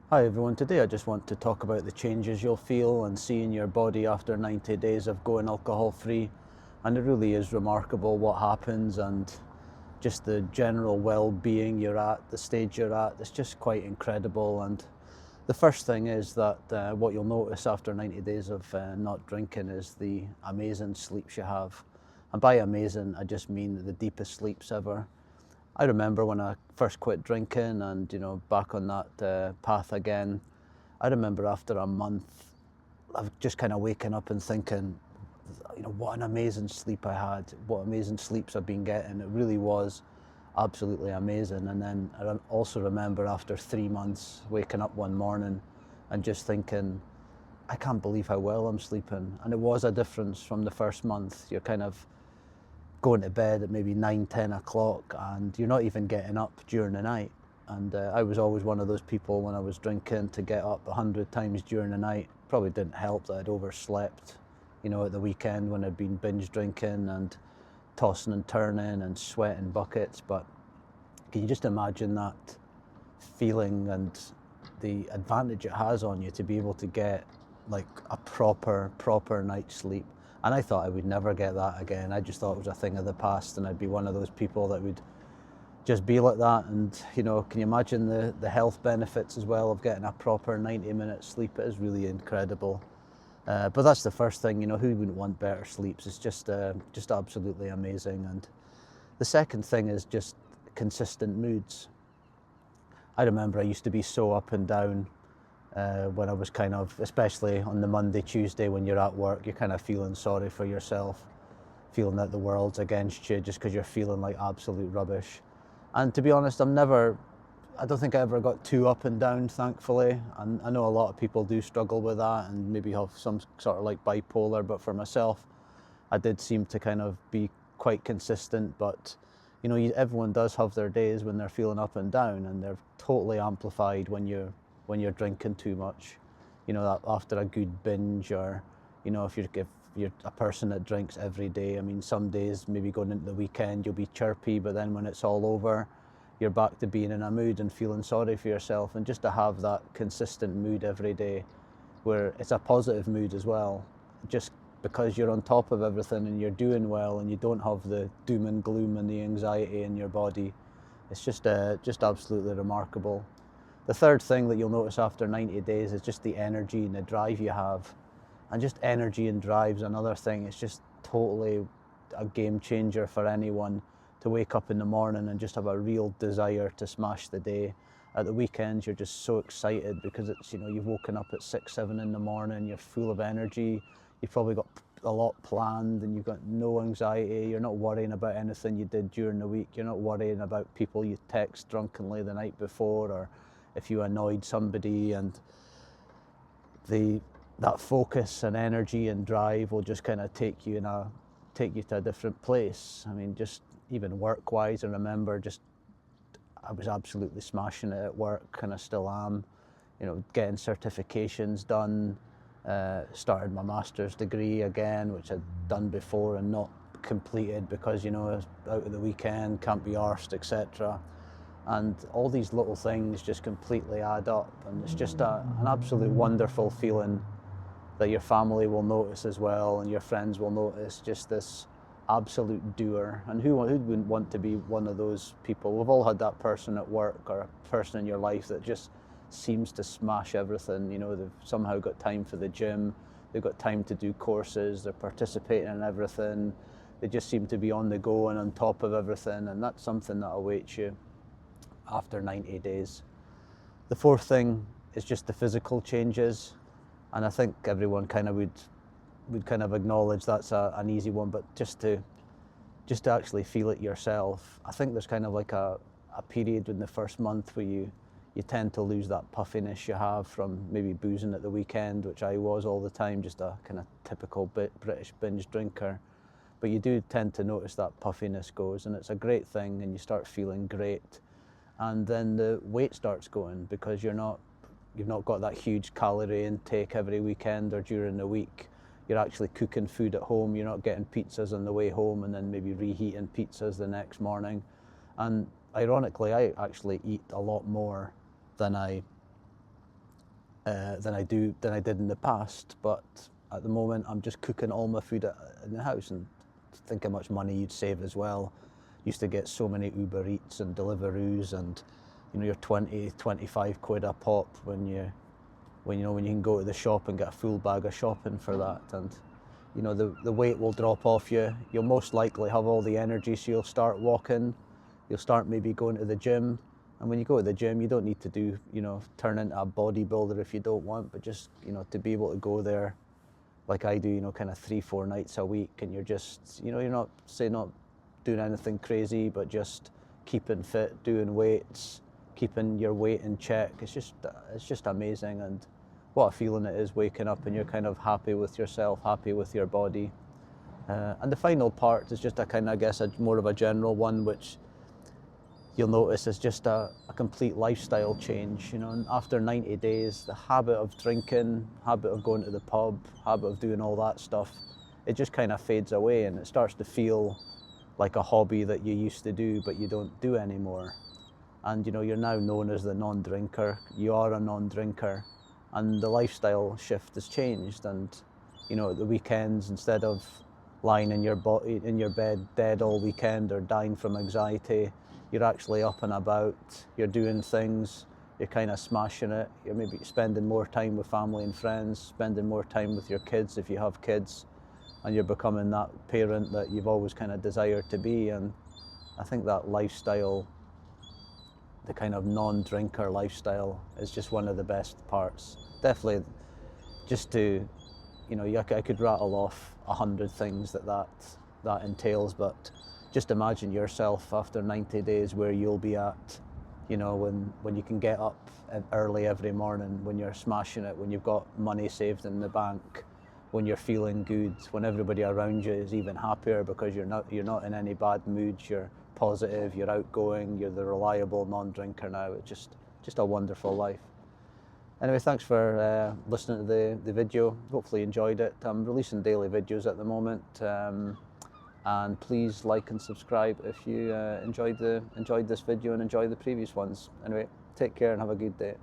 Hi everyone, today I just want to talk about the changes you'll feel and see in your body after 90 days of going alcohol free. And it really is remarkable what happens and just the general well-being you're at, the stage you're at. It's just quite incredible. And the first thing is that what you'll notice after 90 days of not drinking is the amazing sleeps you have. And by amazing, I just mean the deepest sleeps ever. I remember when I first quit drinking and, back on that path again, I remember after a month of just kind of waking up and thinking, what an amazing sleep I had, what amazing sleeps I've been getting. It really was absolutely amazing. And then I also remember after 3 months waking up one morning and just thinking, I can't believe how well I'm sleeping. And it was a difference from the first month. You're kind of going to bed at maybe 9, 10 o'clock and you're not even getting up during the night. And I was always one of those people when I was drinking to get up 100 times during the night. Probably didn't help that I'd overslept, at the weekend when I'd been binge drinking and tossing and turning and sweating buckets. But can you just imagine that feeling and the advantage it has on you to be able to get like a proper night's sleep? And I thought I would never get that again. I just thought it was a thing of the past and I'd be one of those people that would just be like that. And can you imagine the health benefits as well of getting a proper 90-minute sleep? It is really incredible. But that's the first thing. Who wouldn't want better sleeps? It's just absolutely amazing. And the second thing is just consistent moods. I remember I used to be so up and down when I was kind of, especially on the Monday, Tuesday when you're at work, you're kind of feeling sorry for yourself, feeling that the world's against you just because you're feeling like absolute rubbish. And to be honest, I don't think I ever got too up and down, thankfully. And I know a lot of people do struggle with that and maybe have some sort of like bipolar, but for myself, I did seem to kind of be quite consistent. But everyone does have their days when they're feeling up and down, and they're totally amplified when you're drinking too much. That after a good binge, or if you're a person that drinks every day. I mean, some days, maybe going into the weekend, you'll be chirpy, but then when it's all over, you're back to being in a mood and feeling sorry for yourself. And just to have that consistent mood every day, where it's a positive mood as well, just because you're on top of everything and you're doing well and you don't have the doom and gloom and the anxiety in your body, it's just absolutely remarkable. The third thing that you'll notice after 90 days is just the energy and the drive you have. And just energy and drive's another thing. It's just totally a game changer for anyone to wake up in the morning and just have a real desire to smash the day. At the weekends, you're just so excited because it's, you've woken up at 6, 7 in the morning, you're full of energy, you've probably got a lot planned and you've got no anxiety, you're not worrying about anything you did during the week, you're not worrying about people you text drunkenly the night before or if you annoyed somebody, and that focus and energy and drive will just kind of take you to a different place. I mean, just even work-wise, I remember I was absolutely smashing it at work, and I still am. Getting certifications done, started my master's degree again, which I'd done before and not completed because, I was out of the weekend, can't be arsed, etc. And all these little things just completely add up, and it's just an absolute wonderful feeling that your family will notice as well and your friends will notice, just this absolute doer. And who wouldn't want to be one of those people? We've all had that person at work or a person in your life that just seems to smash everything. They've somehow got time for the gym, they've got time to do courses, they're participating in everything, they just seem to be on the go and on top of everything, and that's something that awaits you after 90 days. The fourth thing is just the physical changes. And I think everyone kind of would kind of acknowledge that's an easy one, but just to actually feel it yourself. I think there's kind of like a period in the first month where you tend to lose that puffiness you have from maybe boozing at the weekend, which I was all the time, just a kind of typical British binge drinker. But you do tend to notice that puffiness goes, and it's a great thing, and you start feeling great. And then the weight starts going because you've not got that huge calorie intake every weekend or during the week. You're actually cooking food at home. You're not getting pizzas on the way home and then maybe reheating pizzas the next morning. And ironically, I actually eat a lot more than I than I did in the past. But at the moment, I'm just cooking all my food in the house, and think how much money you'd save as well. Used to get so many Uber Eats and Deliveroos, and you're 20, 25 quid a pop when you can go to the shop and get a full bag of shopping for that. And the weight will drop off you. You'll most likely have all the energy, so you'll start walking. You'll start maybe going to the gym. And when you go to the gym, you don't need to turn into a bodybuilder if you don't want, but just, to be able to go there like I do, kind of 3-4 nights a week, and you're just, you're not doing anything crazy, but just keeping fit, doing weights, keeping your weight in check. It's just amazing. And what a feeling it is waking up and you're kind of happy with yourself, happy with your body. And the final part is just more of a general one, which you'll notice is just a complete lifestyle change. And after 90 days, the habit of drinking, habit of going to the pub, habit of doing all that stuff, it just kind of fades away, and it starts to feel like a hobby that you used to do but you don't do anymore. And you're now known as the non-drinker. You are a non-drinker, and the lifestyle shift has changed. And at the weekends, instead of lying in your bed dead all weekend or dying from anxiety, you're actually up and about, you're doing things, you're kind of smashing it. You're maybe spending more time with family and friends, spending more time with your kids if you have kids, and you're becoming that parent that you've always kind of desired to be. And I think that lifestyle, the kind of non-drinker lifestyle, is just one of the best parts. Definitely, just to, I could rattle off 100 things that entails, but just imagine yourself after 90 days where you'll be at, when you can get up early every morning, when you're smashing it, when you've got money saved in the bank, when you're feeling good, when everybody around you is even happier because you're not in any bad moods, you're positive, you're outgoing, you're the reliable non-drinker now. It's just a wonderful life. Anyway, thanks for listening to the video. Hopefully you enjoyed it. I'm releasing daily videos at the moment. And please like and subscribe if you enjoyed this video and enjoyed the previous ones. Anyway, take care and have a good day.